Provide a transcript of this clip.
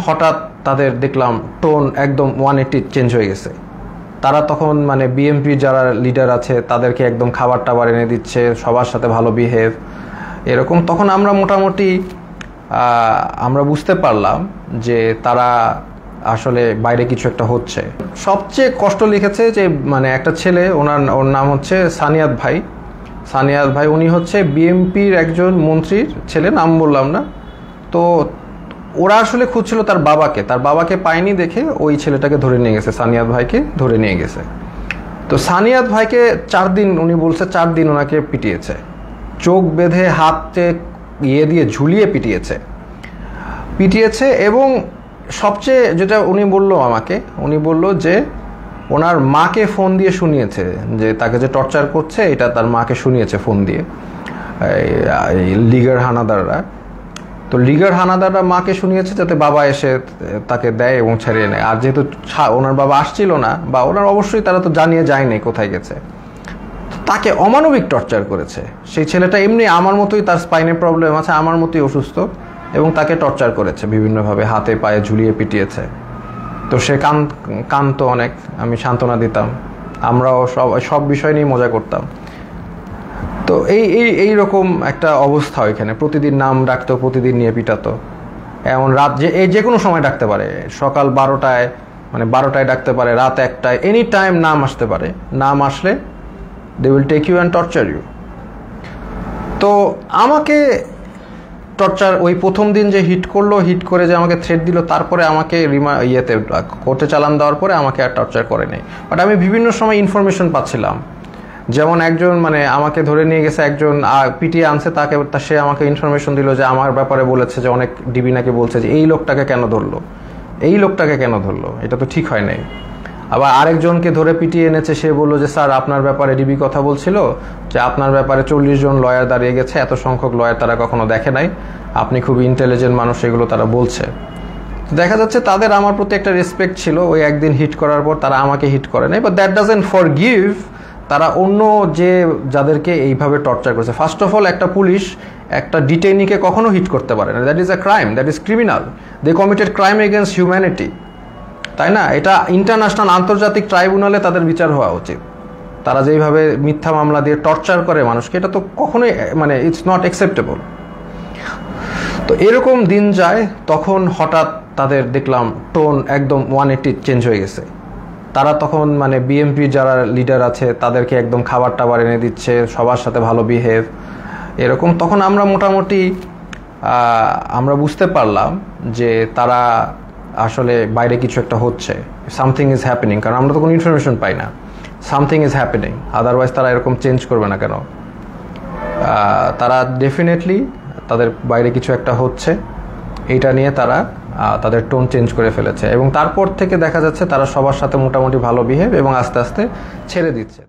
হঠাৎ তাদের দেখলাম টোন একদম 180 চেঞ্জ হয়ে গেছে। তারা তখন মানে বিএমপি যারা লিডার আছে তাদেরকে একদম খাবার টাবার এনে দিচ্ছে, সবার সাথে ভালো বিহেভ এরকম। তখন আমরা মোটামুটি আমরা বুঝতে পারলাম যে তারা আসলে বাইরে কিছু একটা হচ্ছে। সবচেয়ে কষ্ট লিখেছে যে মানে একটা ছেলে, ওর নাম হচ্ছে সানিয়াত ভাই। উনি হচ্ছে বিএমপির একজন মন্ত্রীর ছেলে, নাম বললাম না। তো ওরা আসলে খুঁজছিল তার বাবাকে পায়নি দেখে ওই ছেলেটাকে ধরে নিয়ে গেছে, সানিয়াত ভাইকে ধরে নিয়ে গেছে। তো সানিয়াত ভাইকে 4 দিন, উনি বলছে 4 দিন ওনাকে পিটিয়েছে, চোখ বেঁধে হাতে দিয়ে ঝুলিয়ে পিটিয়েছে। এবং সবচেয়ে যেটা উনি বলল যে ওনার মাকে ফোন দিয়ে শুনিয়েছে যে তাকে যে টর্চার করছে এটা তার মাকে শুনিয়েছে ফোন দিয়ে লিগার হানাদাররা। তো লিগার হানাদাররা মাকে শুনিয়েছে যাতে বাবা এসে তাকে দেয় এবং ছাড়িয়ে নেয়। আর যেহেতু ওনার বাবা আসছিল না, বা ওনার অবশ্যই তারা তো জানিয়ে যায়নি কোথায় গেছে, তাকে অমানবিক টর্চার করেছে। সেই ছেলেটা এমনি আমার মতোই, তার স্পাইনে প্রবলেম আছে, আমার মতোই অসুস্থ, এবং তাকে টর্চার করেছে বিভিন্নভাবে, হাতে পায়ে ঝুলিয়ে পিটিয়েছে। তো সে কাঁদতো অনেক, আমি সান্ত্বনা দিতাম, আমরাও সব বিষয় নিয়ে মজা করতাম। তো এই রকম একটা অবস্থা ওইখানে। প্রতিদিন নাম ডাকতো, প্রতিদিন নিয়ে পিটাতো। এমন রাত যে কোনো সময় ডাকতে পারে, সকাল 12টায় ডাকতে পারে, রাত 1টায়, এনি টাইম নাম আসতে পারে। নাম আসলে they will take you and torture you. তো আমাকে টর্চার ওই প্রথম দিন যে হিট করে যে আমাকে থ্রেট দিল, তারপরে আমাকে কোর্টে চালান দেওয়ার পরে আমাকে আর টর্চার করে নাই। বাট আমি বিভিন্ন সময় ইনফরমেশন পাচ্ছিলাম, যেমন একজন মানে আমাকে ধরে নিয়ে গেছে, একজন পিটিয়ে আনছে, সে আমাকে ইনফরমেশন দিল যে আমার ব্যাপারে বলেছে যে অনেক ডিবি নাকি বলছে যে এই লোকটাকে কেন ধরলো, এটা তো ঠিক হয় নাই। আবার আরেকজনকে ধরে পিটিয়ে এনেছে, সে বললো যে স্যার আপনার ব্যাপারে ডিবি কথা বলছিল যে আপনার ব্যাপারে 40 জন লয়ার দাঁড়িয়ে গেছে, এত সংখ্যক লয়ার তারা কখনো দেখে নাই, আপনি খুব ইন্টেলিজেন্ট মানুষ, এগুলো তারা বলছে। দেখা যাচ্ছে তাদের আমার প্রতি একটা রেসপেক্ট ছিল। ওই একদিন হিট করার পর তারা আমাকে হিট করে নাই, বাট দ্যাট ডাজন্ট ফরগিভ তারা অন্য যাদেরকে এইভাবে টর্চার করেছে। ফার্স্ট অফ অল, একটা পুলিশ একটা ডিটেইনিকে কখনো হিট করতে পারে না। That is a crime, that is criminal, they committed crime against humanity, তাই না? এটা ইন্টারন্যাশনাল, আন্তর্জাতিক ট্রাইব্যুনালে তাদের বিচার হওয়া উচিত। তারা যেইভাবে মিথ্যা মামলা দিয়ে টর্চার করে মানুষকে, এটা তো কখনোই মানে ইটস নট অ্যাকসেপ্টেবল। তো এরকম দিন যায়, তখন হঠাৎ তাদের দেখলাম টোন একদম 180 চেঞ্জ হয়ে গেছে। তারা তখন মানে বিএমপি যারা লিডার আছে তাদেরকে একদম খাবার টাবার এনে দিচ্ছে, সবার সাথে ভালো বিহেভ এরকম। তখন আমরা মোটামুটি আমরা বুঝতে পারলাম যে তারা আসলে বাইরে কিছু একটা হচ্ছে, সামথিং ইজ হ্যাপেনিং। কারণ আমরা তো কোনো ইনফরমেশন পাই না, সামথিং ইজ হ্যাপেনিং, আদারওয়াইজ তারা এরকম চেঞ্জ করবে না কেন? তারা ডেফিনেটলি তাদের বাইরে কিছু একটা হচ্ছে, এইটা নিয়ে তারা তাদের টোন চেঞ্জ করে ফেলেছে। এবং তারপর থেকে দেখা যাচ্ছে তারা সবার সাথে মোটামুটি ভালো বিহেভ এবং আস্তে আস্তে ছেড়ে দিচ্ছে।